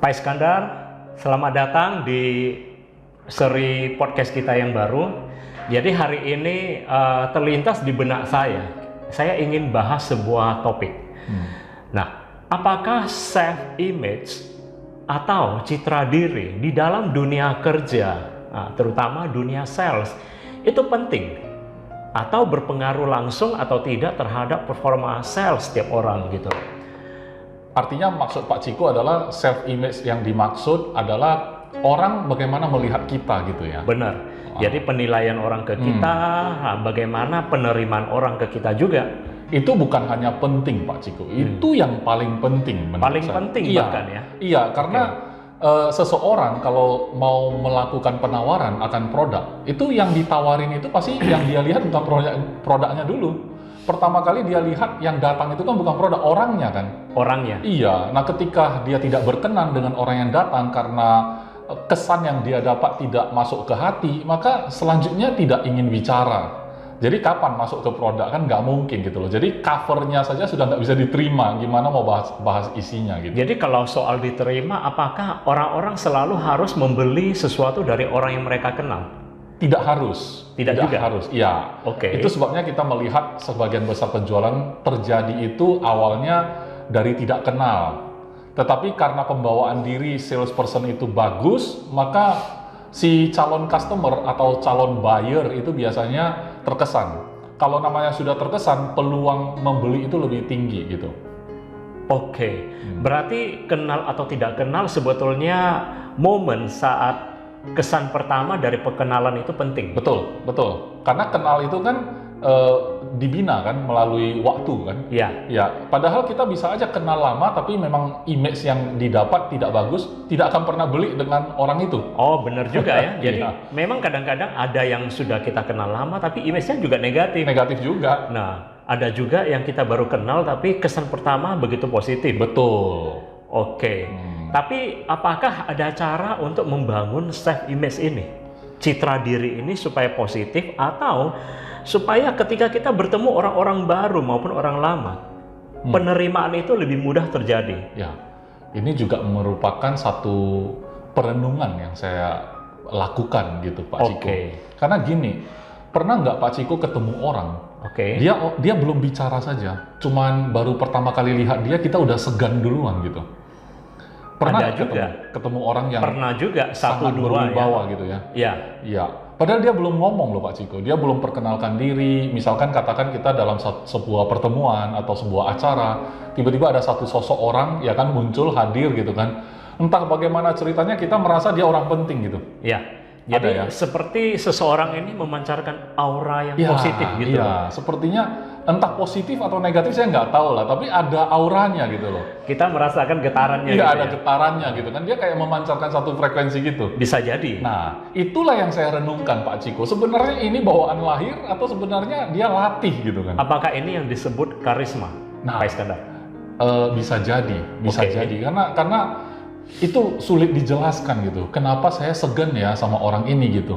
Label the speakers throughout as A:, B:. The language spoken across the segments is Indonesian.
A: Pak Iskandar, selamat datang di seri podcast kita yang baru. Jadi hari ini terlintas di benak saya ingin bahas sebuah topik. Nah, apakah self-image atau citra diri di dalam dunia kerja, terutama dunia sales, itu penting atau berpengaruh langsung atau tidak terhadap performa sales setiap orang gitu?
B: Artinya maksud Pak Ciko adalah self-image yang dimaksud adalah orang bagaimana melihat kita gitu ya?
A: Benar. Jadi penilaian orang ke kita, bagaimana penerimaan orang ke kita juga.
B: Itu bukan hanya penting Pak Ciko, itu yang paling penting menurut
A: Paling
B: saya.
A: penting
B: Iya,
A: bahkan ya?
B: Iya, karena seseorang kalau mau melakukan penawaran akan produk, itu yang ditawarin itu pasti yang dia lihat bukan produknya dulu. Pertama kali dia lihat yang datang itu kan bukan produk, orangnya kan?
A: Orangnya.
B: Iya, nah ketika dia tidak berkenan dengan orang yang datang karena kesan yang dia dapat tidak masuk ke hati, maka selanjutnya tidak ingin bicara. Jadi kapan masuk ke produk kan nggak mungkin gitu loh. Jadi covernya saja sudah nggak bisa diterima, gimana mau bahas isinya gitu.
A: Jadi kalau soal diterima, apakah orang-orang selalu harus membeli sesuatu dari orang yang mereka kenal?
B: Tidak harus.
A: Tidak juga?
B: Harus, iya.
A: Oke.
B: Itu sebabnya kita melihat sebagian besar penjualan terjadi itu awalnya dari tidak kenal. Tetapi karena pembawaan diri salesperson itu bagus, maka si calon customer atau calon buyer itu biasanya terkesan. Kalau namanya sudah terkesan, peluang membeli itu lebih tinggi gitu.
A: Oke. Berarti kenal atau tidak kenal sebetulnya momen saat kesan pertama dari perkenalan itu penting.
B: Betul, betul. Karena kenal itu kan dibina kan melalui waktu kan.
A: Iya.
B: Ya, padahal kita bisa aja kenal lama tapi memang image yang didapat tidak bagus, tidak akan pernah beli dengan orang itu.
A: Oh, benar juga ya. Jadi
B: Iya.
A: memang kadang-kadang ada yang sudah kita kenal lama tapi image-nya juga negatif.
B: Negatif juga.
A: Nah, ada juga yang kita baru kenal tapi kesan pertama begitu positif.
B: Betul.
A: Oke. Tapi apakah ada cara untuk membangun self-image ini? Citra diri ini supaya positif atau supaya ketika kita bertemu orang-orang baru maupun orang lama, penerimaan itu lebih mudah terjadi?
B: Ya, ini juga merupakan satu perenungan yang saya lakukan gitu Pak Ciko. Karena gini, pernah nggak Pak Ciko ketemu orang, dia belum bicara saja, cuman baru pertama kali lihat dia kita udah segan duluan gitu. Pernah
A: ada juga
B: ketemu orang yang
A: pernah juga satu
B: sangat
A: dua
B: berwibawa
A: ya?
B: gitu ya.
A: Iya.
B: Iya. Padahal dia belum ngomong loh Pak Ciko, dia belum perkenalkan diri. Misalkan katakan kita dalam sebuah pertemuan atau sebuah acara, tiba-tiba ada satu sosok orang ya kan muncul hadir gitu kan. Entah bagaimana ceritanya kita merasa dia orang penting gitu.
A: Iya. Jadi seperti seseorang ini memancarkan aura yang positif gitu.
B: Iya, sepertinya entah positif atau negatif saya nggak tahu lah, tapi ada auranya gitu loh.
A: Kita merasakan getarannya.
B: Iya,
A: gitu
B: ada getarannya gitu kan. Dia kayak memancarkan satu frekuensi gitu.
A: Bisa jadi.
B: Nah, itulah yang saya renungkan Pak Ciko. Sebenarnya ini bawaan lahir atau sebenarnya dia latih gitu kan?
A: Apakah ini yang disebut karisma, Pak Iskandar?
B: Bisa jadi, karena itu sulit dijelaskan gitu. Kenapa saya segan ya sama orang ini gitu?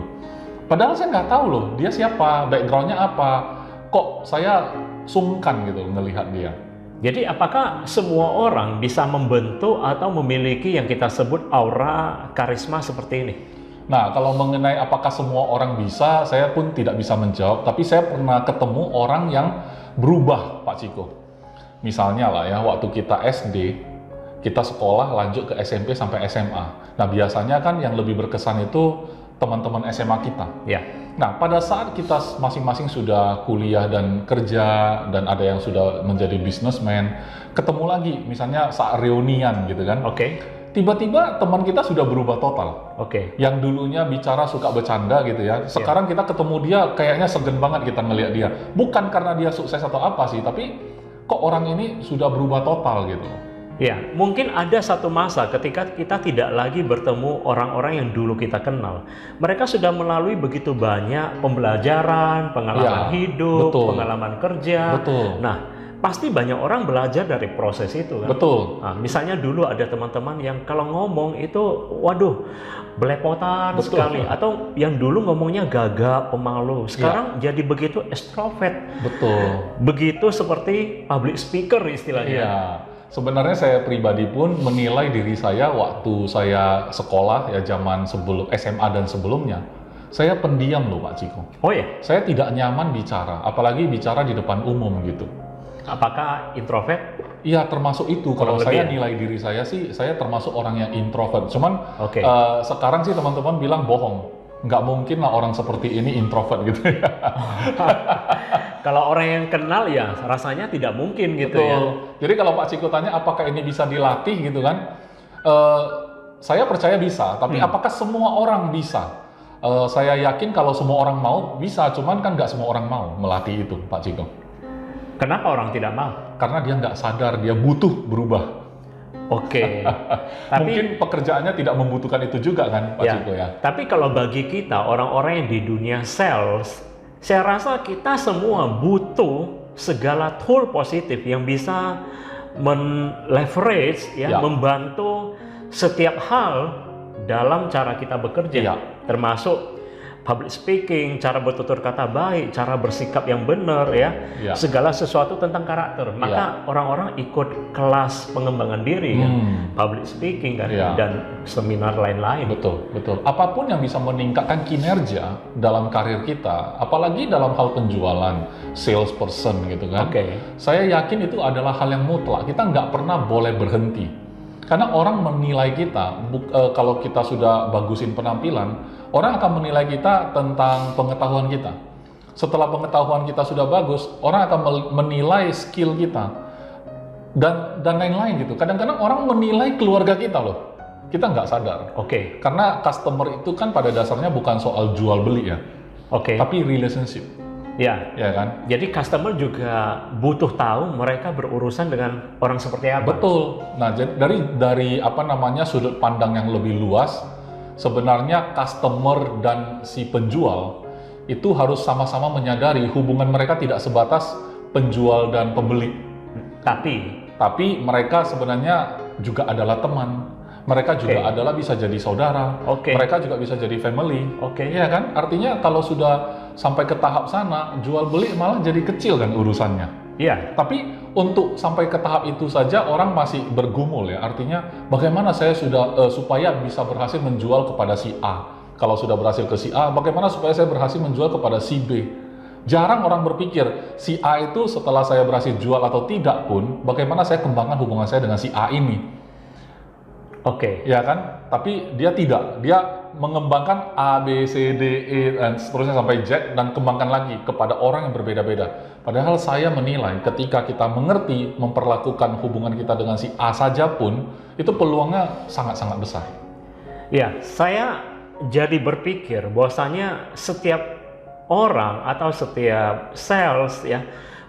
B: Padahal saya nggak tahu loh, dia siapa, backgroundnya apa. Kok saya sungkan gitu melihat dia.
A: Jadi apakah semua orang bisa membentuk atau memiliki yang kita sebut aura karisma seperti ini?
B: Nah, kalau mengenai apakah semua orang bisa, saya pun tidak bisa menjawab. Tapi saya pernah ketemu orang yang berubah, Pak Ciko. Misalnya lah ya, waktu kita SD, kita sekolah lanjut ke SMP sampai SMA. Nah, biasanya kan yang lebih berkesan itu teman-teman SMA kita.
A: Ya.
B: Nah, pada saat kita masing-masing sudah kuliah dan kerja, dan ada yang sudah menjadi businessman, ketemu lagi, misalnya saat reunian gitu kan. Tiba-tiba teman kita sudah berubah total. Yang dulunya bicara suka bercanda gitu ya, sekarang kita ketemu dia kayaknya segan banget kita ngelihat dia. Bukan karena dia sukses atau apa sih, tapi kok orang ini sudah berubah total gitu.
A: Ya, mungkin ada satu masa ketika kita tidak lagi bertemu orang-orang yang dulu kita kenal. Mereka sudah melalui begitu banyak pembelajaran, pengalaman hidup, pengalaman kerja. Nah, pasti banyak orang belajar dari proses itu kan. Nah, misalnya dulu ada teman-teman yang kalau ngomong itu, waduh, belepotan sekali. Atau yang dulu ngomongnya gagap, pemalu. Sekarang jadi begitu ekstrovert. Begitu seperti public speaker istilahnya.
B: Sebenarnya saya pribadi pun menilai diri saya waktu saya sekolah ya zaman sebelum SMA dan sebelumnya. Saya pendiam loh Pak Ciko.
A: Oh ya?
B: Saya tidak nyaman bicara, apalagi bicara di depan umum gitu.
A: Apakah introvert?
B: Iya termasuk itu. Kalau saya
A: ya?
B: nilai diri saya sih, saya termasuk orang yang introvert. Cuman
A: Oke.
B: sekarang sih teman-teman bilang bohong. Nggak mungkin lah orang seperti ini introvert gitu ya.
A: Kalau orang yang kenal ya rasanya tidak mungkin gitu.
B: Betul.
A: Ya.
B: Jadi kalau Pak Ciko tanya apakah ini bisa dilatih gitu kan? Saya percaya bisa, tapi apakah semua orang bisa? Saya yakin kalau semua orang mau bisa, cuman kan nggak semua orang mau melatih itu, Pak Ciko.
A: Kenapa orang tidak mau?
B: Karena dia nggak sadar, dia butuh berubah.
A: Oke. Tapi
B: mungkin pekerjaannya tidak membutuhkan itu juga kan, Pak Ciko ya.
A: Tapi kalau bagi kita orang-orang yang di dunia sales, saya rasa kita semua butuh segala tool positif yang bisa men-leverage ya, membantu setiap hal dalam cara kita bekerja, termasuk public speaking, cara bertutur kata baik, cara bersikap yang benar ya, segala sesuatu tentang karakter. Maka orang-orang ikut kelas pengembangan diri kan, public speaking kan, dan seminar lain-lain.
B: Betul, betul. Apapun yang bisa meningkatkan kinerja dalam karir kita, apalagi dalam hal penjualan, salesperson gitu kan. Saya yakin itu adalah hal yang mutlak. Kita nggak pernah boleh berhenti. Karena orang menilai kita, kalau kita sudah bagusin penampilan, orang akan menilai kita tentang pengetahuan kita. Setelah pengetahuan kita sudah bagus, orang akan menilai skill kita. Dan lain-lain gitu. Kadang-kadang orang menilai keluarga kita loh. Kita nggak sadar. Karena customer itu kan pada dasarnya bukan soal jual beli ya. Tapi relationship.
A: Ya
B: kan?
A: Jadi customer juga butuh tahu mereka berurusan dengan orang seperti apa.
B: Betul. Nah, dari apa namanya sudut pandang yang lebih luas, sebenarnya customer dan si penjual itu harus sama-sama menyadari hubungan mereka tidak sebatas penjual dan pembeli. Tapi mereka sebenarnya juga adalah teman. Mereka juga adalah bisa jadi saudara. Mereka juga bisa jadi family. Iya kan? Artinya kalau sudah sampai ke tahap sana, jual beli malah jadi kecil kan urusannya. Tapi untuk sampai ke tahap itu saja orang masih bergumul ya. Artinya bagaimana saya supaya bisa berhasil menjual kepada si A. Kalau sudah berhasil ke si A, bagaimana supaya saya berhasil menjual kepada si B. Jarang orang berpikir si A itu setelah saya berhasil jual atau tidak pun, bagaimana saya kembangkan hubungan saya dengan si A ini. Ya kan? Tapi dia tidak. Dia mengembangkan A, B, C, D, E, dan seterusnya sampai Z dan kembangkan lagi kepada orang yang berbeda-beda. Padahal saya menilai ketika kita mengerti memperlakukan hubungan kita dengan si A saja pun, itu peluangnya sangat-sangat besar.
A: Ya, saya jadi berpikir bahwasanya setiap orang atau setiap sales ya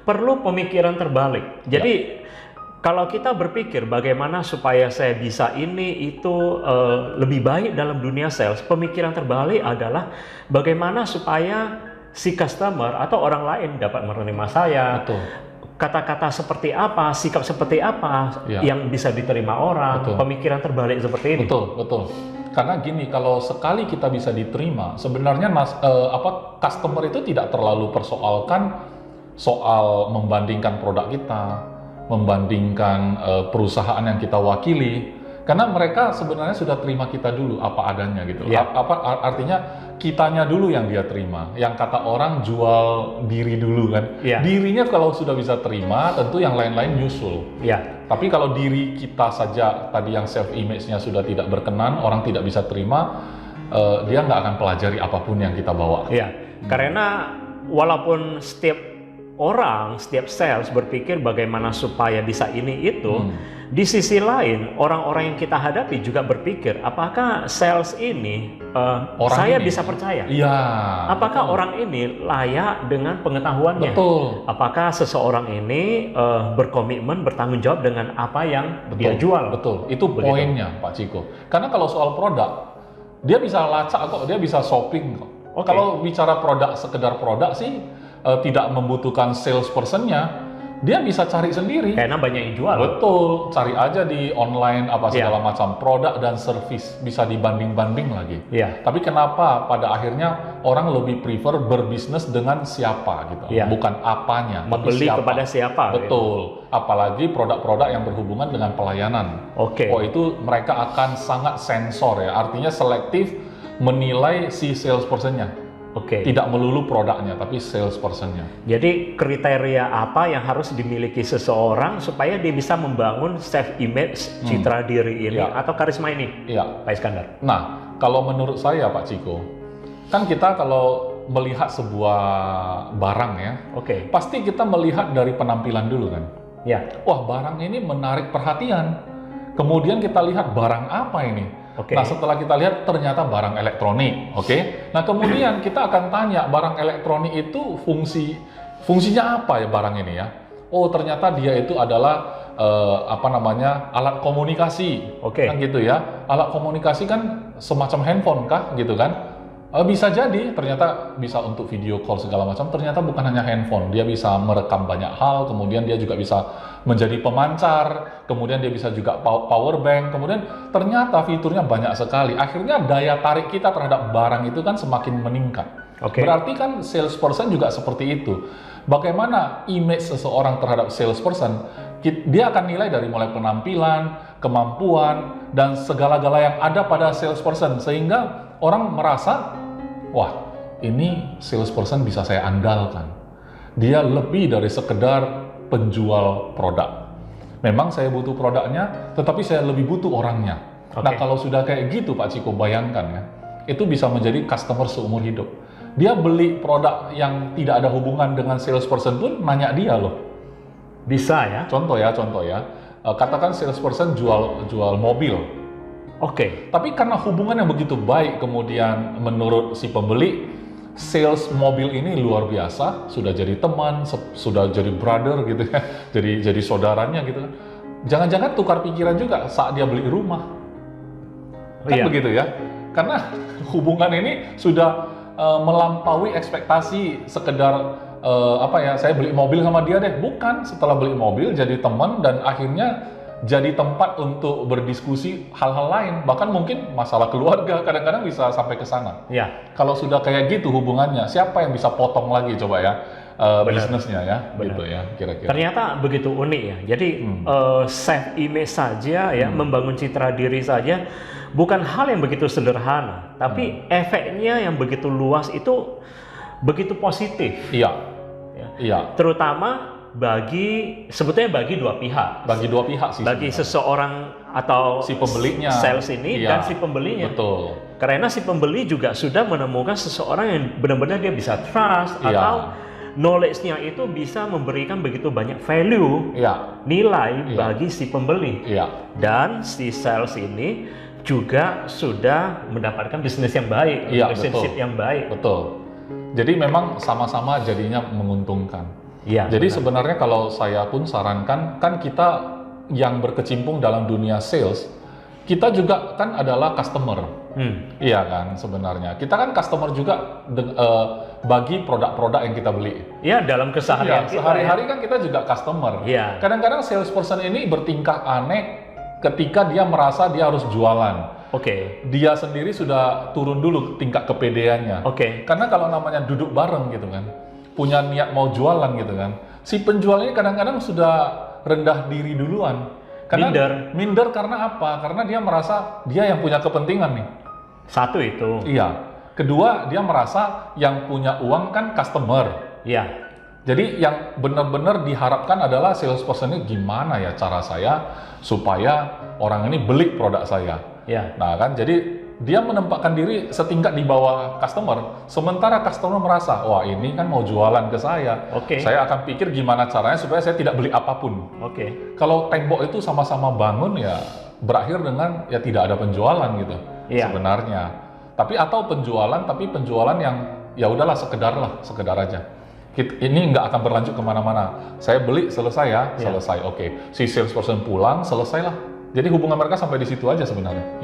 A: perlu pemikiran terbalik. Jadi kalau kita berpikir bagaimana supaya saya bisa ini itu lebih baik dalam dunia sales, pemikiran terbalik adalah bagaimana supaya si customer atau orang lain dapat menerima saya. Kata-kata seperti apa, sikap seperti apa yang bisa diterima orang. Pemikiran terbalik seperti ini.
B: Betul. Karena gini, kalau sekali kita bisa diterima, sebenarnya customer itu tidak terlalu persoalkan soal membandingkan produk kita, membandingkan perusahaan yang kita wakili, karena mereka sebenarnya sudah terima kita dulu apa adanya gitu. Artinya kitanya dulu yang dia terima. Yang kata orang jual diri dulu kan. Dirinya kalau sudah bisa terima, tentu yang lain-lain nyusul. Tapi kalau diri kita saja tadi yang self image-nya sudah tidak berkenan, orang tidak bisa terima, dia nggak akan pelajari apapun yang kita bawa.
A: Karena walaupun setiap sales berpikir bagaimana supaya bisa ini itu, di sisi lain orang-orang yang kita hadapi juga berpikir apakah sales ini saya bisa percaya? Apakah orang ini layak dengan pengetahuannya? Apakah seseorang ini berkomitmen bertanggung jawab dengan apa yang dia jual?
B: Itu poinnya Pak Ciko. Karena kalau soal produk, dia bisa lacak kok, dia bisa shopping kok. Kalau bicara produk, sekedar produk sih tidak membutuhkan salesperson-nya, dia bisa cari sendiri.
A: Karena banyak yang jual.
B: Betul, cari aja di online apa segala macam produk dan service, bisa dibanding-banding lagi. Tapi kenapa pada akhirnya orang lebih prefer berbisnis dengan siapa gitu, bukan apanya,
A: membeli
B: siapa.
A: Kepada siapa.
B: Betul, apalagi produk-produk yang berhubungan dengan pelayanan. Oh itu mereka akan sangat sensor ya, artinya selektif menilai si salesperson-nya. Tidak melulu produknya, tapi salesperson-nya.
A: Jadi kriteria apa yang harus dimiliki seseorang supaya dia bisa membangun self image, citra diri ini atau karisma ini, Pak Iskandar?
B: Nah, kalau menurut saya Pak Ciko, kan kita kalau melihat sebuah barang ya, pasti kita melihat dari penampilan dulu kan. Wah, barang ini menarik perhatian. Kemudian kita lihat barang apa ini. Nah, setelah kita lihat ternyata barang elektronik, Nah, kemudian kita akan tanya barang elektronik itu fungsinya apa ya barang ini ya? Oh, ternyata dia itu adalah alat komunikasi, kan gitu ya? Alat komunikasi kan semacam handphone kah, gitu kan? Bisa jadi, ternyata bisa untuk video call segala macam, ternyata bukan hanya handphone, dia bisa merekam banyak hal, kemudian dia juga bisa menjadi pemancar, kemudian dia bisa juga power bank, kemudian ternyata fiturnya banyak sekali, akhirnya daya tarik kita terhadap barang itu kan semakin meningkat. Berarti kan salesperson juga seperti itu. Bagaimana image seseorang terhadap salesperson, dia akan nilai dari mulai penampilan, kemampuan, dan segala-gala yang ada pada salesperson, sehingga orang merasa, wah, ini salesperson bisa saya andalkan. Dia lebih dari sekedar penjual produk. Memang saya butuh produknya, tetapi saya lebih butuh orangnya. Nah, kalau sudah kayak gitu Pak Ciko, bayangkan ya, itu bisa menjadi customer seumur hidup. Dia beli produk yang tidak ada hubungan dengan salesperson pun nanya dia loh.
A: Bisa ya?
B: Contoh ya. Katakan salesperson jual mobil. Tapi karena hubungan yang begitu baik, kemudian menurut si pembeli, sales mobil ini luar biasa, sudah jadi teman, sudah jadi brother gitu ya, jadi saudaranya gitu kan. Jangan-jangan tukar pikiran juga saat dia beli rumah. Kan begitu ya? Karena hubungan ini sudah melampaui ekspektasi sekedar saya beli mobil sama dia deh. Bukan, setelah beli mobil jadi teman dan akhirnya jadi tempat untuk berdiskusi hal-hal lain, bahkan mungkin masalah keluarga kadang-kadang bisa sampai ke sana. Kalau sudah kayak gitu hubungannya, siapa yang bisa potong lagi coba ya bisnisnya ya, gitu ya kira-kira.
A: Ternyata begitu unik ya. Jadi self image saja ya, membangun citra diri saja bukan hal yang begitu sederhana, tapi efeknya yang begitu luas itu begitu positif. Terutama sebetulnya bagi dua pihak.
B: Bagi dua pihak sih.
A: Bagi seseorang atau
B: si pembelinya,
A: sales ini dan si pembelinya.
B: Betul.
A: Karena si pembeli juga sudah menemukan seseorang yang benar-benar dia bisa trust atau knowledge-nya itu bisa memberikan begitu banyak value, nilai bagi si pembeli. Dan si sales ini juga sudah mendapatkan bisnis yang baik, relationship yang baik.
B: Betul. Jadi memang sama-sama jadinya menguntungkan. Jadi sebenarnya kalau saya pun sarankan, kan kita yang berkecimpung dalam dunia sales, kita juga kan adalah customer. Iya kan sebenarnya. Kita kan customer juga bagi produk-produk yang kita beli.
A: Dalam keseharian kita.
B: Sehari-hari kan kita juga customer. Kadang-kadang salesperson ini bertingkah aneh ketika dia merasa dia harus jualan. Dia sendiri sudah turun dulu tingkat kepedeannya. Karena kalau namanya duduk bareng gitu kan, punya niat mau jualan gitu kan, si penjual ini kadang-kadang sudah rendah diri duluan. Karena minder karena apa? Karena dia merasa dia yang punya kepentingan nih.
A: Satu itu.
B: Kedua, dia merasa yang punya uang kan customer. Jadi yang benar-benar diharapkan adalah salesperson ini gimana ya cara saya supaya orang ini beli produk saya. Nah kan, jadi dia menempatkan diri setingkat di bawah customer, sementara customer merasa, wah ini kan mau jualan ke saya, saya akan pikir gimana caranya supaya saya tidak beli apapun. Kalau tembok itu sama-sama bangun ya berakhir dengan ya tidak ada penjualan gitu sebenarnya. Tapi atau penjualan yang ya udahlah sekedar aja. Ini nggak akan berlanjut kemana-mana. Saya beli selesai selesai. Si salesperson pulang selesailah. Jadi hubungan mereka sampai di situ aja sebenarnya.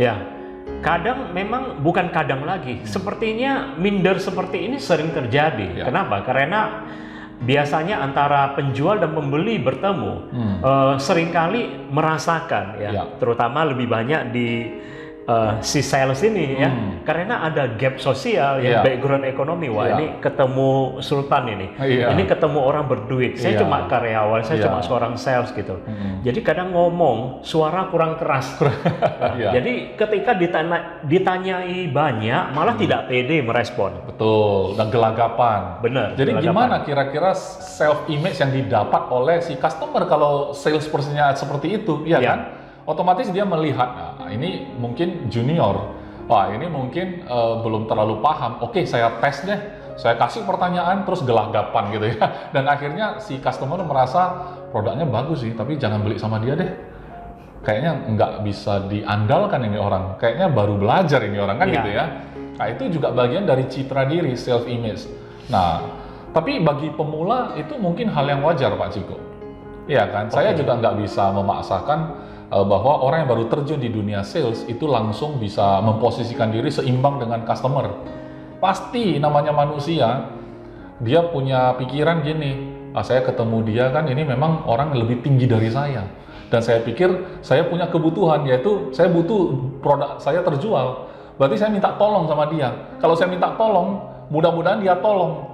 A: Kadang memang bukan kadang lagi, sepertinya minder seperti ini sering terjadi. Kenapa? Karena biasanya antara penjual dan pembeli bertemu, seringkali merasakan terutama lebih banyak di si sales ini ya, karena ada gap sosial background ekonomi. Wah ini ketemu Sultan ini ketemu orang berduit, saya cuma karyawan, saya cuma seorang sales gitu. Jadi kadang ngomong suara kurang keras. Jadi ketika ditanyai banyak malah tidak pede merespon.
B: Betul, dan gelagapan.
A: Benar.
B: Jadi gimana kira-kira self image yang didapat oleh si customer kalau salespersonnya seperti itu, ya kan? Otomatis dia melihat, nah, ini mungkin junior, wah ini mungkin belum terlalu paham. Oke, saya tes deh, saya kasih pertanyaan terus gelagapan gitu ya. Dan akhirnya si customer merasa produknya bagus sih, tapi jangan beli sama dia deh. Kayaknya nggak bisa diandalkan ini orang, kayaknya baru belajar ini orang kan gitu ya. Nah itu juga bagian dari citra diri, self image. Nah, tapi bagi pemula itu mungkin hal yang wajar Pak Ciko. Iya kan, saya juga nggak bisa memaksakan bahwa orang yang baru terjun di dunia sales itu langsung bisa memposisikan diri seimbang dengan customer. Pasti namanya manusia, dia punya pikiran gini, saya ketemu dia kan ini memang orang lebih tinggi dari saya. Dan saya pikir saya punya kebutuhan, yaitu saya butuh produk saya terjual. Berarti saya minta tolong sama dia. Kalau saya minta tolong, mudah-mudahan dia tolong.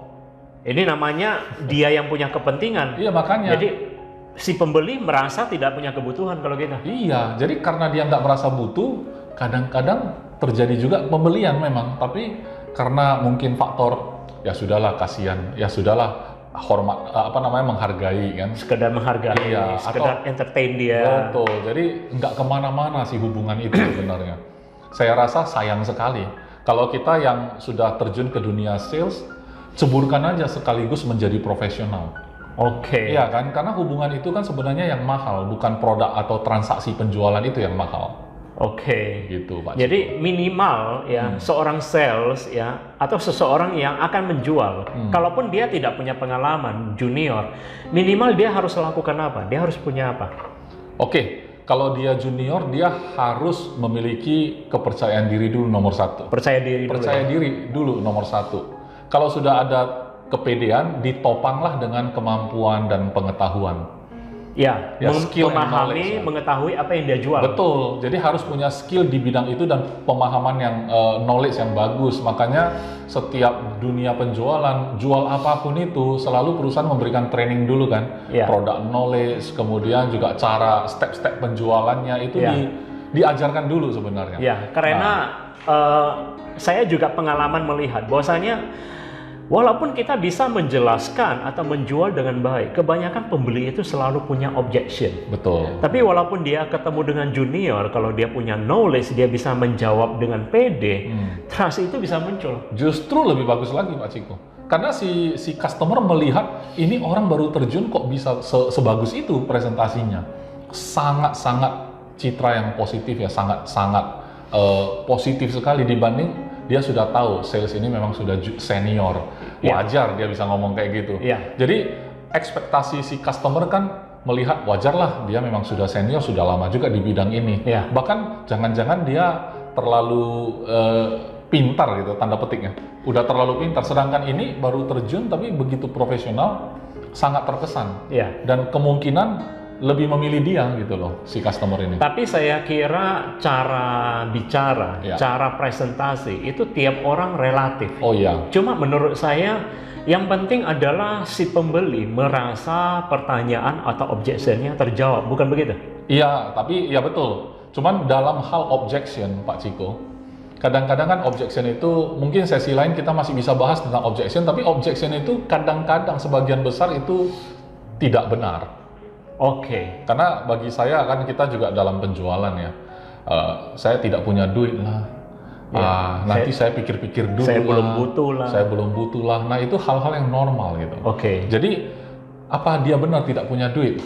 A: Ini namanya dia yang punya kepentingan.
B: Iya makanya.
A: Jadi si pembeli merasa tidak punya kebutuhan kalau gitu.
B: Iya, jadi karena dia nggak merasa butuh, kadang-kadang terjadi juga pembelian memang, tapi karena mungkin faktor ya sudahlah kasihan, ya sudahlah hormat menghargai kan,
A: sekedar menghargai, sekedar entertain dia.
B: Betul, jadi nggak kemana-mana sih hubungan itu sebenarnya. Saya rasa sayang sekali kalau kita yang sudah terjun ke dunia sales, ceburkan aja sekaligus menjadi profesional. Iya kan, karena hubungan itu kan sebenarnya yang mahal, bukan produk atau transaksi penjualan itu yang mahal. Gitu Pak.
A: Jadi minimal ya seorang sales ya atau seseorang yang akan menjual, kalaupun dia tidak punya pengalaman junior, minimal dia harus lakukan apa? Dia harus punya apa?
B: Kalau dia junior, dia harus memiliki kepercayaan diri dulu nomor satu. Percaya diri dulu nomor satu. Kalau sudah ada kepedean, ditopanglah dengan kemampuan dan pengetahuan.
A: Skill memahami, mengetahui apa yang dia jual.
B: Betul, jadi harus punya skill di bidang itu dan pemahaman yang knowledge yang bagus. Makanya setiap dunia penjualan, jual apapun itu, selalu perusahaan memberikan training dulu kan. Product knowledge, kemudian juga cara step-step penjualannya itu diajarkan dulu sebenarnya.
A: Karena saya juga pengalaman melihat bahwasanya walaupun kita bisa menjelaskan atau menjual dengan baik, kebanyakan pembeli itu selalu punya objection.
B: Betul.
A: Tapi walaupun dia ketemu dengan junior, kalau dia punya knowledge, dia bisa menjawab dengan pede, trust itu bisa muncul.
B: Justru lebih bagus lagi Pak Ciko. Karena si customer melihat ini orang baru terjun kok bisa sebagus itu presentasinya. Sangat-sangat citra yang positif ya, sangat-sangat positif sekali dibanding dia sudah tahu sales ini memang sudah senior, wajar dia bisa ngomong kayak gitu. Jadi ekspektasi si customer kan melihat wajarlah dia memang sudah senior, sudah lama juga di bidang ini. Bahkan jangan-jangan dia terlalu pintar gitu, tanda petiknya. Udah terlalu pintar, sedangkan ini baru terjun tapi begitu profesional, sangat terkesan. Dan kemungkinan lebih memilih dia gitu loh, si customer ini.
A: Tapi saya kira cara bicara, cara presentasi itu tiap orang relatif. Cuma menurut saya yang penting adalah si pembeli merasa pertanyaan atau objectionnya terjawab, bukan begitu?
B: Iya, tapi ya betul. Cuman dalam hal objection Pak Ciko, kadang-kadang kan objection itu, mungkin sesi lain kita masih bisa bahas tentang objection, tapi objection itu kadang-kadang sebagian besar itu tidak benar. Karena bagi saya kan kita juga dalam penjualan ya, saya tidak punya duit lah, nanti saya pikir-pikir dulu,
A: saya
B: belum butuh lah, nah itu hal-hal yang normal gitu. Jadi apa dia benar tidak punya duit?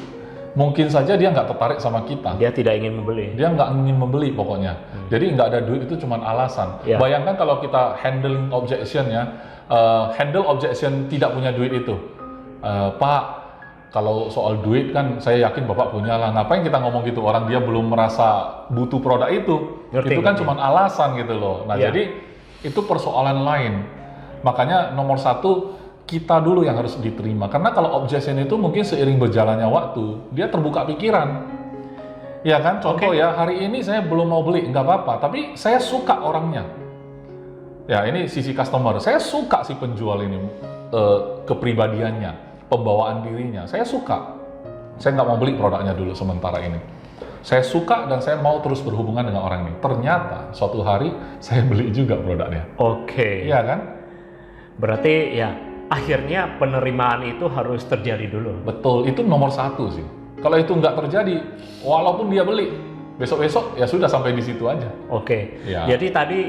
B: Mungkin saja dia nggak tertarik sama kita,
A: dia tidak ingin membeli,
B: dia nggak ingin membeli pokoknya. Jadi nggak ada duit itu cuma alasan. Bayangkan kalau kita handling objection ya, handle objection tidak punya duit itu, Pak, kalau soal duit kan saya yakin Bapak punya lah, ngapain kita ngomong gitu, orang dia belum merasa butuh produk itu. Itu kan cuma alasan gitu loh. Nah jadi itu persoalan lain. Makanya nomor satu, kita dulu yang harus diterima. Karena kalau objection itu mungkin seiring berjalannya waktu, dia terbuka pikiran. Ya kan, contoh ya, hari ini saya belum mau beli, nggak apa-apa, tapi saya suka orangnya. Ya, ini sisi customer. Saya suka si penjual ini, kepribadiannya, pembawaan dirinya. Saya suka. Saya nggak mau beli produknya dulu sementara ini. Saya suka dan saya mau terus berhubungan dengan orang ini. Ternyata suatu hari saya beli juga produknya.
A: Oke.
B: Iya kan?
A: Berarti ya akhirnya penerimaan itu harus terjadi dulu.
B: Betul, itu nomor satu sih. Kalau itu nggak terjadi, walaupun dia beli, besok-besok ya sudah sampai di situ aja.
A: Oke.
B: Ya.
A: Jadi tadi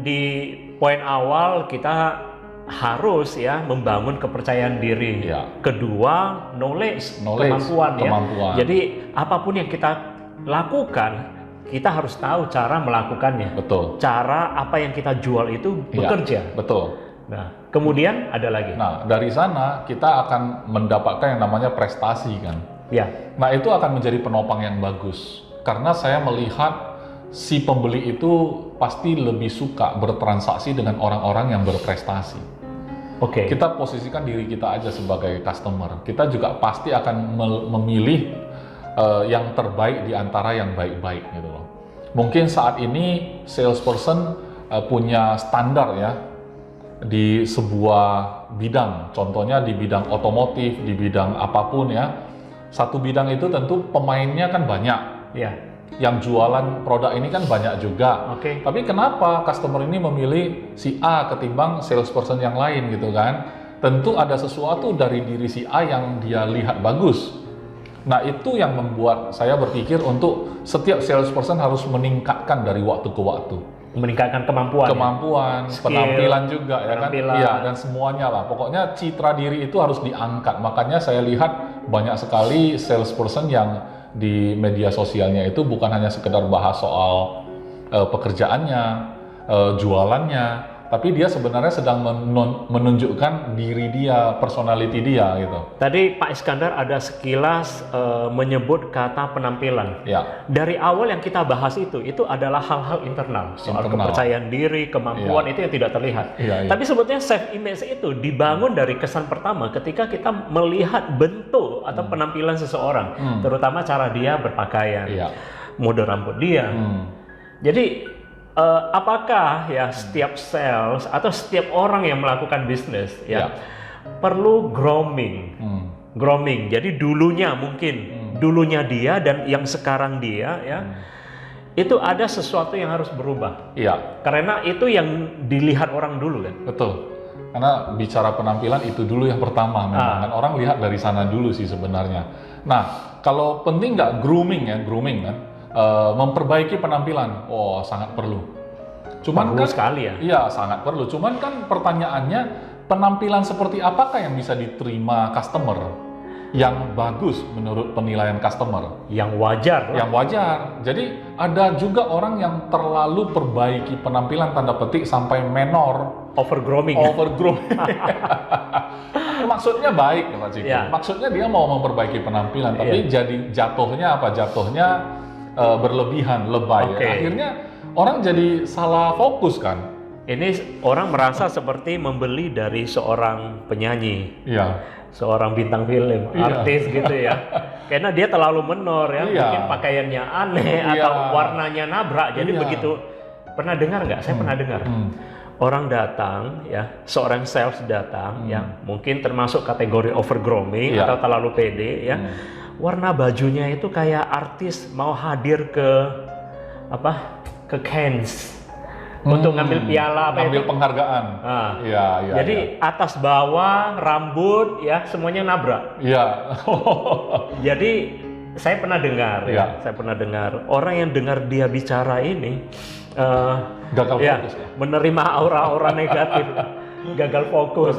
A: di poin awal kita harus ya membangun kepercayaan diri.
B: Ya.
A: Kedua, knowledge, kemampuan ya. Jadi apapun yang kita lakukan, kita harus tahu cara melakukannya.
B: Betul.
A: Cara apa yang kita jual itu bekerja.
B: Betul.
A: Nah, kemudian ada lagi.
B: Nah, dari sana kita akan mendapatkan yang namanya prestasi kan.
A: Ya.
B: Nah, itu akan menjadi penopang yang bagus. Karena saya melihat si pembeli itu pasti lebih suka bertransaksi dengan orang-orang yang berprestasi.
A: Oke.
B: Kita posisikan diri kita aja sebagai customer. Kita juga pasti akan memilih yang terbaik di antara yang baik-baik gitu loh. Mungkin saat ini salesperson punya standar ya di sebuah bidang. Contohnya di bidang otomotif, di bidang apapun ya. Satu bidang itu tentu pemainnya kan banyak.
A: Ya.
B: Yang jualan produk ini kan banyak juga.
A: Oke.
B: Tapi kenapa customer ini memilih si A ketimbang salesperson yang lain gitu kan? Tentu ada sesuatu dari diri si A yang dia lihat bagus. Nah, itu yang membuat saya berpikir untuk setiap salesperson harus meningkatkan dari waktu ke waktu.
A: Meningkatkan kemampuan,
B: skill, penampilan juga ya kan, iya, dan semuanya lah. Pokoknya citra diri itu harus diangkat. Makanya saya lihat banyak sekali salesperson yang di media sosialnya itu bukan hanya sekedar bahas soal pekerjaannya, jualannya, tapi dia sebenarnya sedang menunjukkan diri dia, personality dia gitu.
A: Tadi Pak Iskandar ada sekilas menyebut kata penampilan.
B: Ya.
A: Dari awal yang kita bahas itu adalah hal-hal internal, soal kepercayaan diri, kemampuan itu yang tidak terlihat. Tapi sebetulnya self image itu dibangun dari kesan pertama ketika kita melihat bentuk atau penampilan seseorang, terutama cara dia berpakaian, mode rambut dia. Jadi apakah ya setiap sales atau setiap orang yang melakukan bisnis perlu grooming? Grooming. Jadi dulunya mungkin dulunya dia dan yang sekarang dia ya itu ada sesuatu yang harus berubah.
B: Iya.
A: Karena itu yang dilihat orang dulu kan.
B: Betul. Karena bicara penampilan itu dulu yang pertama memang kan orang lihat dari sana dulu sih sebenarnya. Nah, kalau penting nggak grooming kan? Memperbaiki penampilan, sangat perlu. Cuman
A: perlu
B: kan,
A: sekali ya.
B: Iya, sangat perlu. Cuman kan pertanyaannya, penampilan seperti apakah yang bisa diterima customer? Yang bagus menurut penilaian customer?
A: Yang wajar.
B: Yang wajar. Jadi ada juga orang yang terlalu perbaiki penampilan tanda petik sampai menor.
A: Overgrooming.
B: Maksudnya baik, Pak Ciki. Maksudnya dia mau memperbaiki penampilan, tapi jadi jatuhnya apa? Jatuhnya berlebihan, lebay. Akhirnya orang jadi salah fokus kan.
A: Ini orang merasa seperti membeli dari seorang penyanyi, seorang bintang film, artis gitu ya. Karena dia terlalu menor ya, mungkin pakaiannya aneh atau warnanya nabrak. Jadi begitu, pernah dengar nggak? Saya pernah dengar. Orang datang ya, seorang sales datang ya, mungkin termasuk kategori overgrooming atau terlalu pede ya. Warna bajunya itu kayak artis mau hadir ke Cannes untuk ngambil piala
B: ngambil penghargaan.
A: Jadi atas bawah rambut ya semuanya nabrak.
B: Iya.
A: Jadi saya pernah dengar orang yang dengar dia bicara ini
B: gagal fokus ya?
A: Menerima aura-aura negatif, gagal fokus,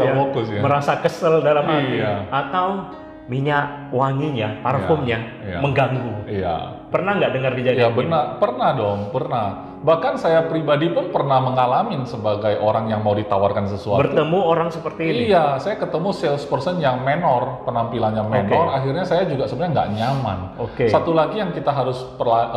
A: merasa kesel dalam hati atau minyak wanginya, parfumnya mengganggu. Pernah nggak dengar kejadian ini?
B: Pernah dong, pernah. Bahkan saya pribadi pun pernah mengalami sebagai orang yang mau ditawarkan sesuatu.
A: Bertemu orang seperti ini?
B: Iya, saya ketemu salesperson yang menor, penampilannya menor. Akhirnya saya juga sebenarnya nggak nyaman. Satu lagi yang kita harus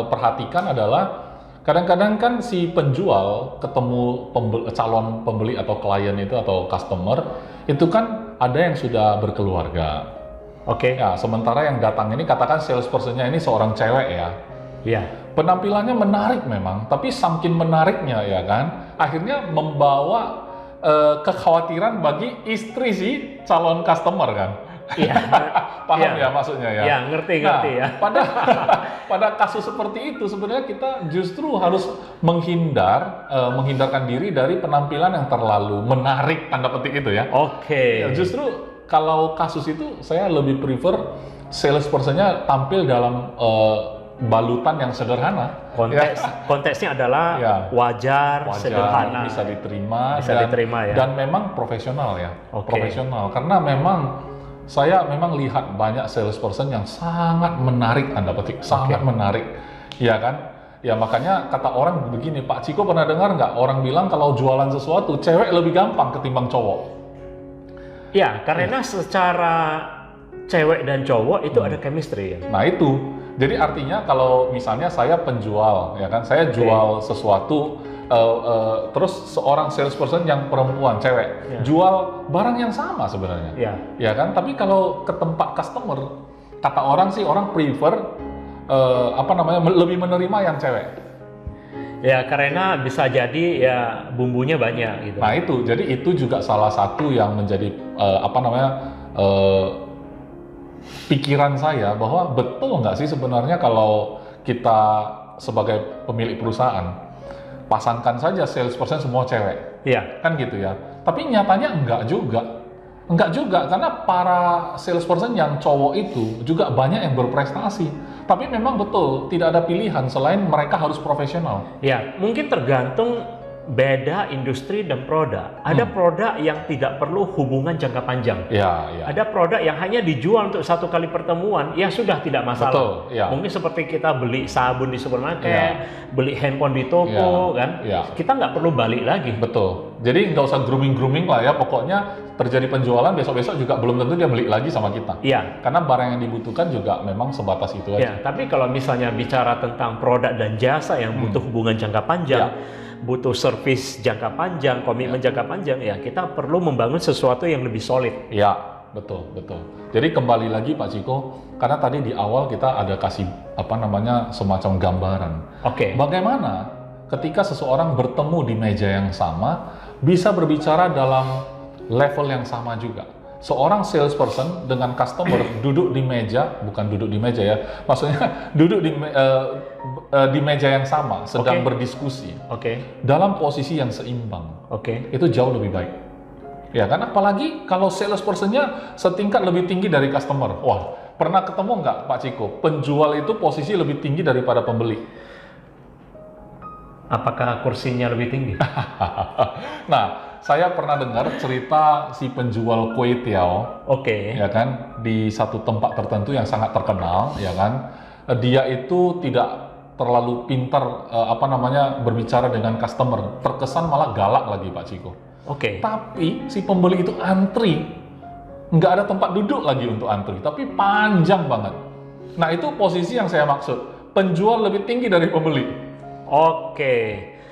B: perhatikan adalah Kadang-kadang kan si penjual ketemu calon pembeli atau klien itu atau customer itu kan ada yang sudah berkeluarga.
A: Oke.
B: Ya, sementara yang datang ini katakan salespersonnya ini seorang cewek ya.
A: Iya.
B: Penampilannya menarik memang, tapi saking menariknya ya kan, akhirnya membawa kekhawatiran bagi istri si calon customer kan.
A: Iya.
B: Paham ya maksudnya ya?
A: Iya, ngerti ya.
B: Pada kasus seperti itu sebenarnya kita justru harus menghindarkan diri dari penampilan yang terlalu menarik tanda petik itu ya.
A: Oke.
B: Ya, justru kalau kasus itu saya lebih prefer salespersonnya tampil dalam balutan yang sederhana.
A: Konteksnya adalah wajar, sederhana,
B: bisa diterima,
A: ya.
B: Dan memang profesional ya.
A: Oke.
B: Profesional karena memang saya memang lihat banyak salesperson yang sangat menarik tanda petik, sangat menarik, ya kan? Ya makanya kata orang begini, Pak Ciko pernah dengar nggak orang bilang kalau jualan sesuatu cewek lebih gampang ketimbang cowok?
A: Ya, karena secara cewek dan cowok itu ada chemistry ya.
B: Nah itu, jadi artinya kalau misalnya saya penjual, ya kan, saya jual sesuatu. Terus seorang salesperson yang perempuan, cewek, jual barang yang sama sebenarnya, ya kan? Tapi kalau ke tempat customer, kata orang sih orang prefer lebih menerima yang cewek.
A: Ya karena bisa jadi ya bumbunya banyak gitu.
B: Nah itu, jadi itu juga salah satu yang menjadi pikiran saya bahwa betul nggak sih sebenarnya kalau kita sebagai pemilik perusahaan pasangkan saja salesperson semua cewek, kan gitu ya. Tapi nyatanya enggak juga karena para salesperson yang cowok itu juga banyak yang berprestasi. Tapi memang betul tidak ada pilihan selain mereka harus profesional.
A: Ya, mungkin tergantung beda industri dan produk. Ada produk yang tidak perlu hubungan jangka panjang. Ada produk yang hanya dijual untuk satu kali pertemuan, ya sudah tidak masalah.
B: Betul,
A: Mungkin seperti kita beli sabun di supermarket, beli handphone di toko, kan? Kita nggak perlu balik lagi.
B: Betul. Jadi nggak usah grooming lah ya. Pokoknya terjadi penjualan besok-besok juga belum tentu dia beli lagi sama kita. Karena barang yang dibutuhkan juga memang sebatas itu aja.
A: Tapi kalau misalnya bicara tentang produk dan jasa yang butuh hubungan jangka panjang, butuh servis jangka panjang, komitmen jangka panjang, ya kita perlu membangun sesuatu yang lebih solid.
B: Ya, betul. Jadi kembali lagi Pak Ciko, karena tadi di awal kita ada kasih semacam gambaran. Bagaimana ketika seseorang bertemu di meja yang sama bisa berbicara dalam level yang sama juga. Seorang salesperson dengan customer duduk di meja, bukan duduk di meja ya, maksudnya duduk di meja yang sama, sedang berdiskusi, dalam posisi yang seimbang, itu jauh lebih baik. Ya kan, apalagi kalau salespersonnya setingkat lebih tinggi dari customer. Wah, pernah ketemu nggak Pak Ciko? Penjual itu posisi lebih tinggi daripada pembeli.
A: Apakah kursinya lebih tinggi?
B: Nah, saya pernah dengar cerita si penjual kue tiao, ya kan, di satu tempat tertentu yang sangat terkenal, ya kan. Dia itu tidak terlalu pintar berbicara dengan customer, terkesan malah galak lagi Pak Ciko. Tapi si pembeli itu antri, nggak ada tempat duduk lagi untuk antri, tapi panjang banget. Nah itu posisi yang saya maksud, penjual lebih tinggi dari pembeli.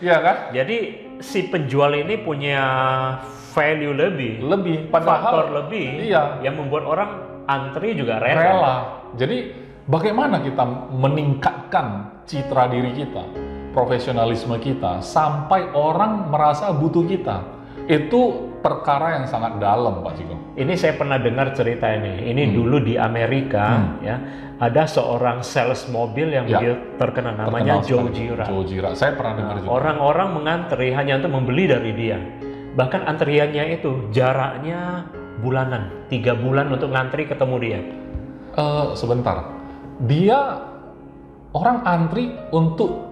B: Iya kan?
A: Jadi si penjual ini punya value lebih, faktor lebih, yang membuat orang antri juga rela.
B: Jadi bagaimana kita meningkatkan citra diri kita, profesionalisme kita, sampai orang merasa butuh kita? Itu perkara yang sangat dalam, Pak Ciko.
A: Ini saya pernah dengar cerita ini. Ini dulu di Amerika, ya, ada seorang sales mobil yang terkenal, namanya Joe Gira.
B: Joe Gira, saya pernah dengar juga.
A: Orang-orang mengantri hanya untuk membeli dari dia. Bahkan antriannya itu jaraknya bulanan, 3 bulan untuk ngantri ketemu dia.
B: Sebentar, dia orang antri untuk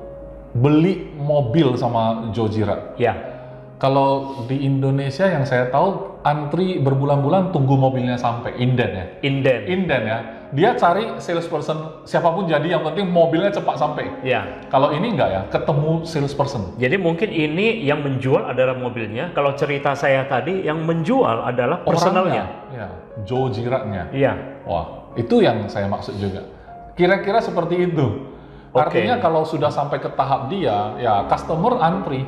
B: beli mobil sama Joe Gira. Kalau di Indonesia yang saya tahu antri berbulan-bulan tunggu mobilnya sampai, inden ya. Inden ya. Dia cari salesperson siapapun jadi, yang penting mobilnya cepat sampai. Kalau ini enggak ya, ketemu salesperson.
A: Jadi mungkin ini yang menjual adalah mobilnya. Kalau cerita saya tadi yang menjual adalah personalnya.
B: Joe Gira-nya. Wah, itu yang saya maksud juga. Kira-kira seperti itu. Artinya kalau sudah sampai ke tahap dia, ya customer antri,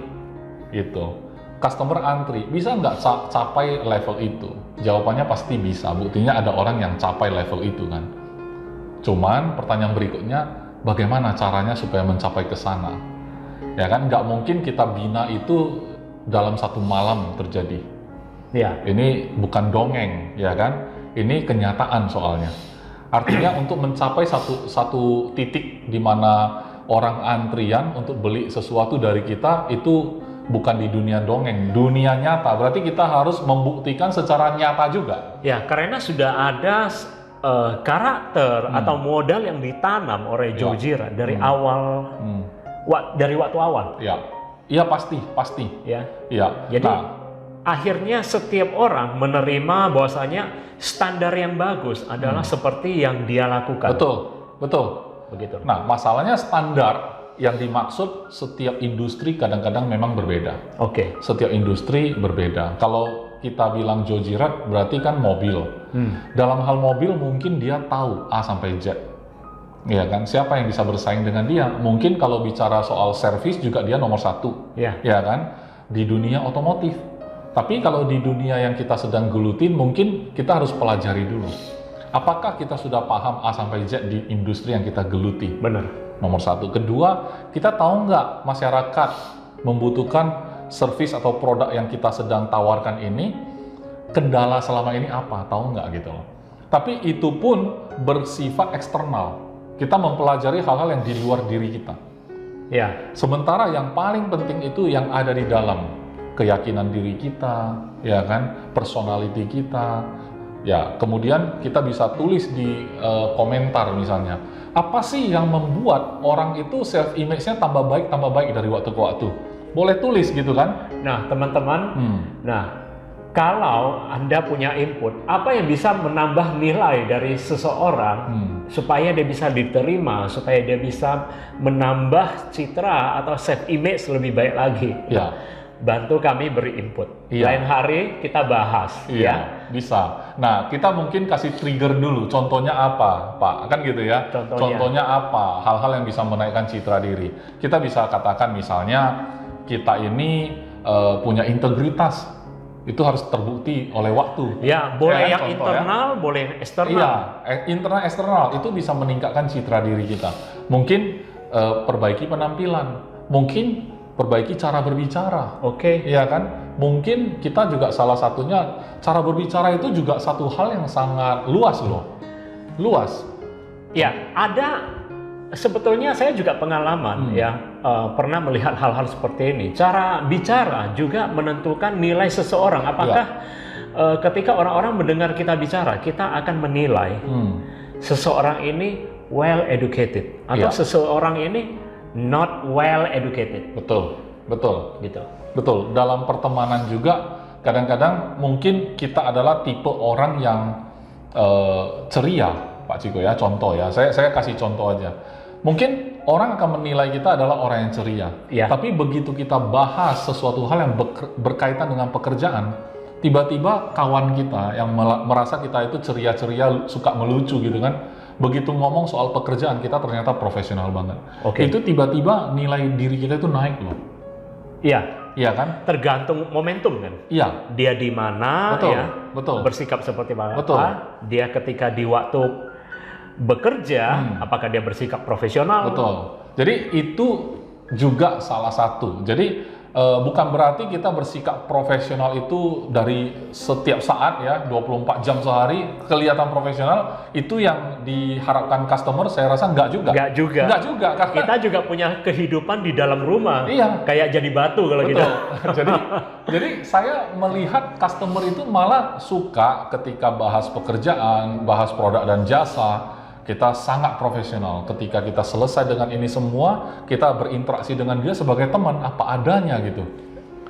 B: gitu. Customer antri, bisa nggak capai level itu? Jawabannya pasti bisa. Buktinya ada orang yang capai level itu kan. Cuman pertanyaan berikutnya, bagaimana caranya supaya mencapai ke sana? Ya kan, nggak mungkin kita bina itu dalam satu malam terjadi.
A: Ya.
B: Ini bukan dongeng, ya kan? Ini kenyataan soalnya. Artinya untuk mencapai satu titik di mana orang antrian untuk beli sesuatu dari kita itu bukan di dunia dongeng, dunia nyata. Berarti kita harus membuktikan secara nyata juga.
A: Ya, karena sudah ada karakter atau modal yang ditanam oleh Joe Girard dari awal, dari waktu awal.
B: Ya, iya pasti.
A: Ya.
B: Iya.
A: Jadi akhirnya setiap orang menerima bahwasanya standar yang bagus adalah seperti yang dia lakukan.
B: Betul.
A: Begitu.
B: Nah, masalahnya standar yang dimaksud setiap industri kadang-kadang memang berbeda.
A: Oke.
B: Setiap industri berbeda. Kalau kita bilang Joe Girard berarti kan mobil. Dalam hal mobil mungkin dia tahu A sampai Z. Ya kan? Siapa yang bisa bersaing dengan dia? Mungkin kalau bicara soal servis juga dia nomor 1. Ya kan? Di dunia otomotif. Tapi kalau di dunia yang kita sedang gelutin, mungkin kita harus pelajari dulu. Apakah kita sudah paham A sampai Z di industri yang kita geluti?
A: Benar.
B: Nomor 1. Kedua, kita tahu nggak masyarakat membutuhkan servis atau produk yang kita sedang tawarkan ini, kendala selama ini apa? Tahu nggak gitu loh. Tapi itu pun bersifat eksternal. Kita mempelajari hal-hal yang di luar diri kita.
A: Ya.
B: Sementara yang paling penting itu yang ada di dalam. Keyakinan diri kita, ya kan, personality kita, ya. Kemudian kita bisa tulis di komentar misalnya, apa sih yang membuat orang itu self image-nya tambah baik dari waktu ke waktu? Boleh tulis gitu kan?
A: Nah, teman-teman, nah kalau Anda punya input, apa yang bisa menambah nilai dari seseorang supaya dia bisa diterima, supaya dia bisa menambah citra atau self image lebih baik lagi?
B: Ya.
A: Bantu kami beri input. Lain hari kita bahas. Ya,
B: bisa. Nah, kita mungkin kasih trigger dulu. Contohnya apa, Pak? Kan gitu ya. Contohnya apa? Hal-hal yang bisa menaikkan citra diri. Kita bisa katakan misalnya kita ini punya integritas. Itu harus terbukti oleh waktu.
A: Ya, boleh yang internal, boleh eksternal.
B: Iya, internal eksternal itu bisa meningkatkan citra diri kita. Mungkin perbaiki penampilan. Mungkin perbaiki cara berbicara.
A: Oke.
B: Iya kan? Mungkin kita juga salah satunya cara berbicara itu juga satu hal yang sangat luas loh. Luas.
A: Ya, ada sebetulnya saya juga pengalaman pernah melihat hal-hal seperti ini. Cara bicara juga menentukan nilai seseorang. Apakah ketika orang-orang mendengar kita bicara, kita akan menilai seseorang ini well educated atau seseorang ini not well educated.
B: Betul.
A: Gitu.
B: Betul. Dalam pertemanan juga kadang-kadang mungkin kita adalah tipe orang yang ceria, Pak Ciko ya. Contoh ya. Saya kasih contoh aja. Mungkin orang akan menilai kita adalah orang yang ceria. Tapi begitu kita bahas sesuatu hal yang berkaitan dengan pekerjaan, tiba-tiba kawan kita yang merasa kita itu ceria-ceria, suka melucu gitu kan. Begitu ngomong soal pekerjaan kita ternyata profesional banget. Itu tiba-tiba nilai diri kita itu naik loh. Iya kan?
A: Tergantung momentum kan.
B: Iya.
A: Dia di mana,
B: betul.
A: Bersikap seperti apa. Dia ketika di waktu bekerja, apakah dia bersikap profesional?
B: Betul. Jadi itu juga salah satu. Jadi bukan berarti kita bersikap profesional itu dari setiap saat ya, 24 jam sehari kelihatan profesional, itu yang diharapkan customer. Saya rasa enggak juga. Enggak juga karena
A: kita juga punya kehidupan di dalam rumah.
B: Iya.
A: Kayak jadi batu kalau kita.
B: jadi saya melihat customer itu malah suka ketika bahas pekerjaan, bahas produk dan jasa. Kita sangat profesional. Ketika kita selesai dengan ini semua, kita berinteraksi dengan dia sebagai teman, apa adanya gitu.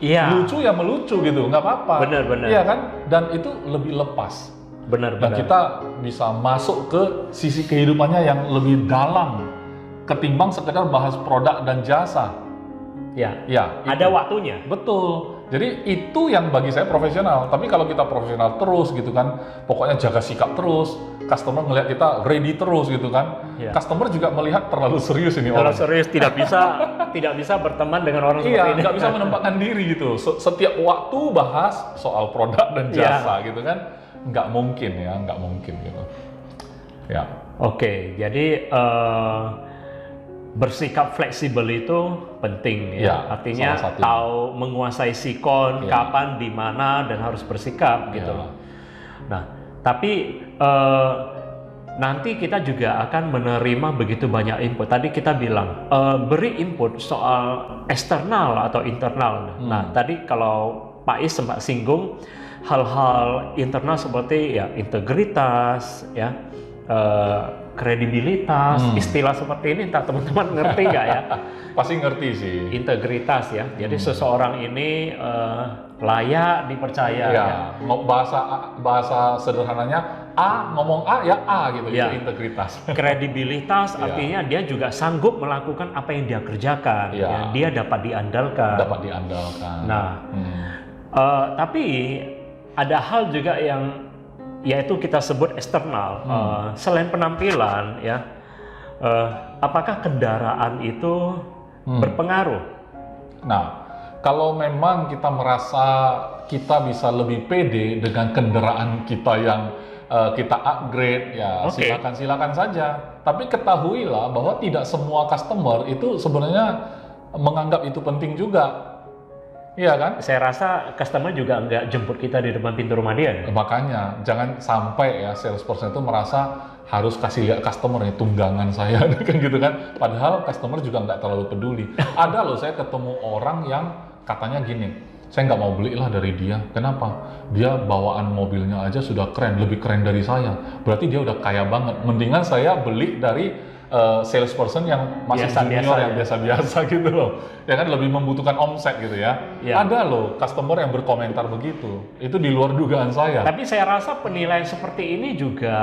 A: Iya.
B: Lucu ya melucu gitu, nggak apa-apa.
A: Benar.
B: Iya kan? Dan itu lebih lepas.
A: Benar.
B: Dan kita bisa masuk ke sisi kehidupannya yang lebih dalam ketimbang sekedar bahas produk dan jasa.
A: Ya,
B: Ya,
A: ada waktunya.
B: betul. Jadi itu yang bagi saya profesional. Tapi kalau kita profesional terus gitu kan, pokoknya jaga sikap terus, customer ngelihat kita ready terus gitu kan.
A: Ya.
B: Customer juga melihat terlalu serius ini
A: Kalau
B: orang.
A: serius tidak bisa berteman dengan orang seperti
B: Iya,
A: ini.
B: nggak bisa menempatkan diri gitu. Setiap waktu bahas soal produk dan jasa gitu kan, nggak mungkin gitu. Ya.
A: Oke, jadi bersikap fleksibel itu penting ya. Artinya tahu menguasai sikon, kapan, di mana, dan harus bersikap gitu loh. Nah, tapi nanti kita juga akan menerima begitu banyak input. Tadi kita bilang beri input soal eksternal atau internal. Nah, tadi kalau Pak Is sempat singgung hal-hal internal seperti ya integritas, ya kredibilitas, istilah seperti ini entah teman-teman ngerti nggak ya?
B: Pasti ngerti sih.
A: Integritas ya. Jadi seseorang ini layak dipercaya.
B: Ya. Bahasa sederhananya ngomong A ya A gitu.
A: Ya.
B: Itu integritas.
A: Kredibilitas artinya dia juga sanggup melakukan apa yang dia kerjakan. Ya. Dia dapat diandalkan. Nah, tapi ada hal juga yang yaitu kita sebut eksternal. Selain penampilan ya, apakah kendaraan itu berpengaruh?
B: Nah, kalau memang kita merasa kita bisa lebih pede dengan kendaraan kita yang kita upgrade, ya silakan saja. Tapi ketahuilah bahwa tidak semua customer itu sebenarnya menganggap itu penting juga. Iya kan?
A: Saya rasa customer juga nggak jemput kita di depan pintu rumah dia.
B: Makanya jangan sampai ya salesperson itu merasa harus kasih lihat customer nih tunggangan saya kan gitu kan. Padahal customer juga nggak terlalu peduli. Ada loh saya ketemu orang yang katanya gini, saya nggak mau beli lah dari dia. Kenapa? Dia bawaan mobilnya aja sudah keren, lebih keren dari saya. Berarti dia udah kaya banget. Mendingan saya beli dari salesperson yang masih junior, yang biasa-biasa gitu loh. Ya kan lebih membutuhkan omset gitu ya. Ada loh customer yang berkomentar begitu. Itu di luar dugaan saya.
A: Tapi saya rasa penilaian seperti ini juga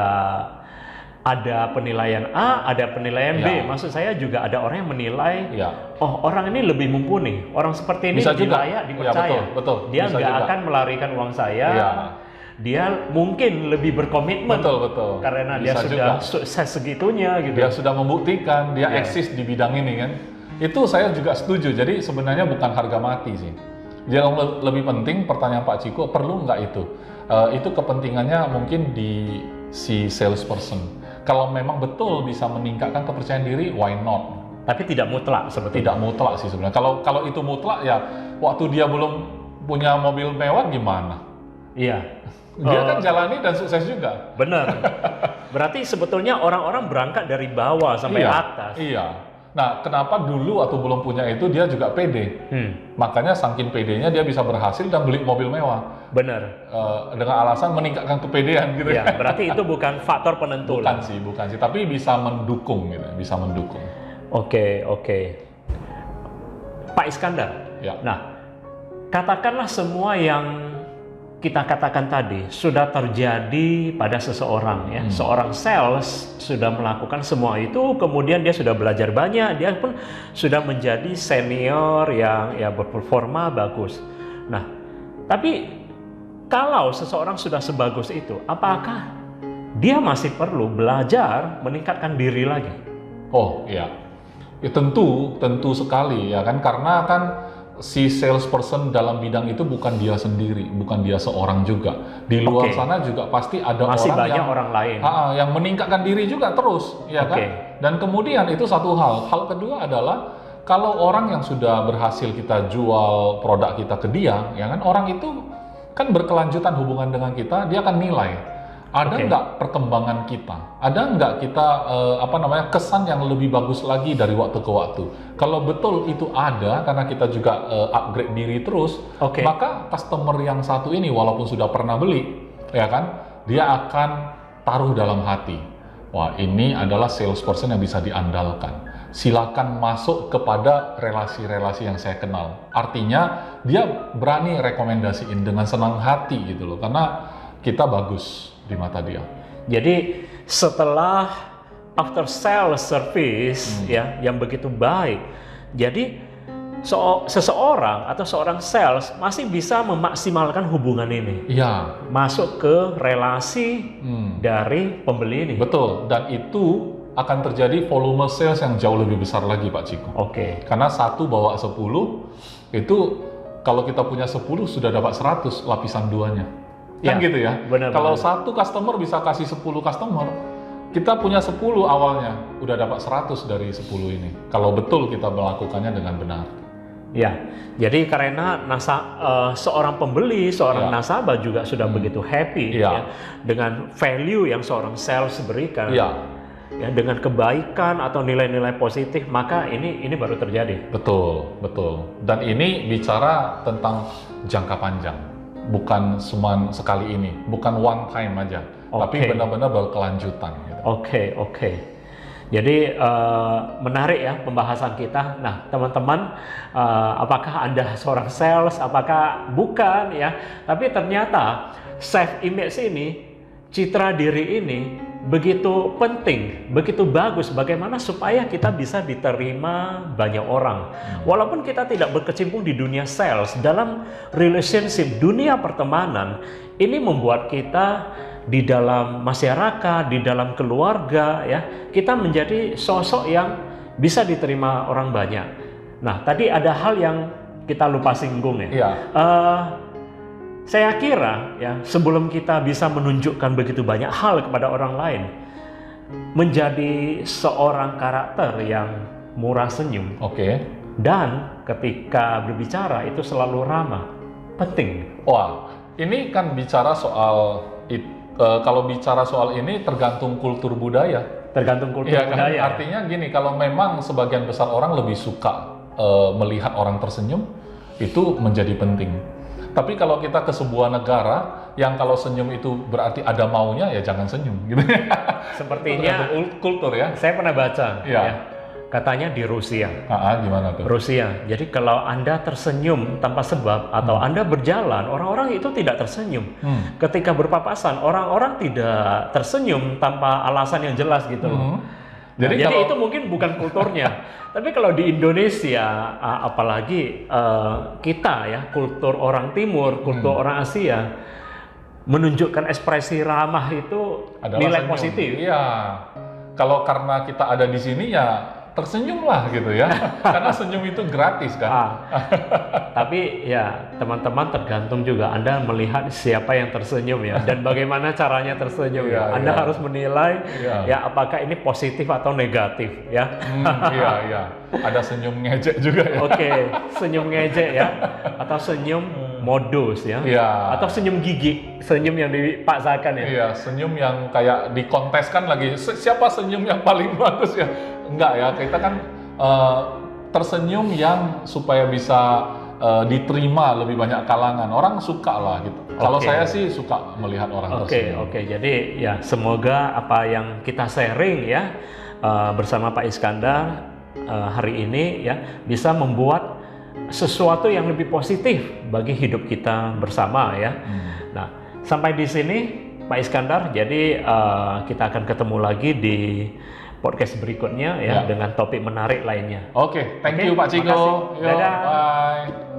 A: ada penilaian A, ada penilaian B. Maksud saya juga ada orang yang menilai, oh orang ini lebih mumpuni. Orang seperti ini layak dipercaya.
B: Betul.
A: Dia nggak akan melarikan uang saya. Dia mungkin lebih berkomitmen,
B: betul.
A: Karena dia sudah sukses segitunya gitu.
B: Dia sudah membuktikan, dia eksis di bidang ini kan. Itu saya juga setuju. Jadi sebenarnya bukan harga mati sih. Yang lebih penting pertanyaan Pak Ciko, perlu nggak itu? Itu kepentingannya mungkin di si salesperson. Kalau memang betul bisa meningkatkan kepercayaan diri, why not?
A: Tapi tidak mutlak seperti
B: tidak mutlak sih sebenarnya. Kalau itu mutlak ya waktu dia belum punya mobil mewah gimana?
A: Iya.
B: Dia kan jalani dan sukses juga.
A: Benar. Berarti sebetulnya orang-orang berangkat dari bawah sampai atas.
B: Iya. Nah, kenapa dulu atau belum punya itu dia juga pede? Makanya saking pedenya dia bisa berhasil dan beli mobil mewah.
A: Benar.
B: Dengan alasan meningkatkan kepedean gitu
A: ya. Berarti itu bukan faktor penentu.
B: Bukan sih. Tapi bisa mendukung gitu, bisa mendukung.
A: Oke. Pak Iskandar.
B: Ya.
A: Nah, katakanlah semua yang kita katakan tadi sudah terjadi pada seseorang ya. Seorang sales sudah melakukan semua itu, kemudian dia sudah belajar banyak, dia pun sudah menjadi senior yang berperforma bagus. Nah, tapi kalau seseorang sudah sebagus itu, apakah dia masih perlu belajar meningkatkan diri lagi?
B: Oh iya, ya, tentu sekali ya kan, karena kan si salesperson dalam bidang itu bukan dia sendiri, bukan dia seorang juga. Di luar sana juga pasti ada
A: orang lain
B: yang meningkatkan diri juga terus, ya kan? Dan kemudian itu satu hal. Hal kedua adalah kalau orang yang sudah berhasil kita jual produk kita ke dia, ya kan? Orang itu kan berkelanjutan hubungan dengan kita, dia akan nilai. Ada nggak perkembangan kita? Ada nggak kita kesan yang lebih bagus lagi dari waktu ke waktu? Kalau betul itu ada, karena kita juga upgrade diri terus, maka customer yang satu ini walaupun sudah pernah beli, ya kan, dia akan taruh dalam hati, wah ini adalah salesperson yang bisa diandalkan. Silakan masuk kepada relasi-relasi yang saya kenal. Artinya dia berani rekomendasiin dengan senang hati gitu loh, karena kita bagus di mata dia.
A: Jadi setelah after sales service ya yang begitu baik, jadi seseorang atau seorang sales masih bisa memaksimalkan hubungan ini.
B: Iya.
A: Masuk ke relasi dari pembeli ini.
B: Betul, dan itu akan terjadi volume sales yang jauh lebih besar lagi Pak Ciko.
A: Oke.
B: Karena 1 bawa 10, itu kalau kita punya 10 sudah dapat 100 lapisan 2-nya. Kan gitu ya?
A: Benar,
B: kalau
A: benar.
B: 1 customer bisa kasih 10 customer, kita punya 10 awalnya, udah dapat 100 dari 10 ini. Kalau betul kita melakukannya dengan benar.
A: Ya, jadi karena seorang pembeli, seorang nasabah juga sudah begitu happy ya, dengan value yang seorang sales berikan, ya, dengan kebaikan atau nilai-nilai positif, maka ini baru terjadi.
B: Betul, betul. Dan ini bicara tentang jangka panjang, bukan cuma sekali ini, bukan one time aja, tapi benar-benar berkelanjutan. Gitu.
A: Oke. Jadi menarik ya pembahasan kita. Nah, teman-teman, apakah Anda seorang sales, apakah bukan ya? Tapi ternyata self image ini, citra diri ini begitu penting, begitu bagus. Bagaimana supaya kita bisa diterima banyak orang, walaupun kita tidak berkecimpung di dunia sales, dalam relationship, dunia pertemanan, ini membuat kita di dalam masyarakat, di dalam keluarga ya, kita menjadi sosok yang bisa diterima orang banyak. Nah, tadi ada hal yang kita lupa singgung ya. Saya kira ya, sebelum kita bisa menunjukkan begitu banyak hal kepada orang lain, menjadi seorang karakter yang murah senyum. Dan ketika berbicara itu selalu ramah, penting.
B: Wah, ini kan bicara soal kalau bicara soal ini tergantung kultur budaya.
A: Tergantung kultur budaya.
B: Kan? Artinya gini, kalau memang sebagian besar orang lebih suka melihat orang tersenyum, itu menjadi penting. Tapi kalau kita ke sebuah negara yang kalau senyum itu berarti ada maunya, ya jangan senyum. Gitu.
A: Sepertinya
B: kultur ya.
A: Saya pernah baca. Ya. Katanya di Rusia.
B: Gimana tuh?
A: Rusia. Jadi kalau Anda tersenyum tanpa sebab atau Anda berjalan, orang-orang itu tidak tersenyum. Ketika berpapasan, orang-orang tidak tersenyum tanpa alasan yang jelas gitu loh. Jadi itu mungkin bukan kulturnya. Tapi kalau di Indonesia, apalagi kita ya, kultur orang Timur, kultur orang Asia, menunjukkan ekspresi ramah itu adalah nilai senyum. Positif.
B: Iya. Kalau karena kita ada di sini ya tersenyumlah gitu ya, karena senyum itu gratis kan.
A: Tapi ya teman-teman, tergantung juga Anda melihat siapa yang tersenyum ya, dan bagaimana caranya tersenyum ya. Anda harus menilai ya apakah ini positif atau negatif ya.
B: Iya. Ada senyum ngejek juga ya.
A: Senyum ngejek ya, atau senyum modus ya, atau senyum gigi, senyum yang dipaksakan ya.
B: Iya, senyum yang kayak dikonteskan lagi, siapa senyum yang paling bagus ya. Enggak ya, kita kan tersenyum yang supaya bisa diterima lebih banyak kalangan. Orang suka lah gitu. Kalau saya sih suka melihat orang tersenyum.
A: Jadi ya semoga apa yang kita sharing ya bersama Pak Iskandar hari ini ya bisa membuat sesuatu yang lebih positif bagi hidup kita bersama ya. Nah, sampai di sini Pak Iskandar. Jadi kita akan ketemu lagi di podcast berikutnya ya dengan topik menarik lainnya.
B: Thank you Pak Ciko.
A: Dadah.
B: Bye.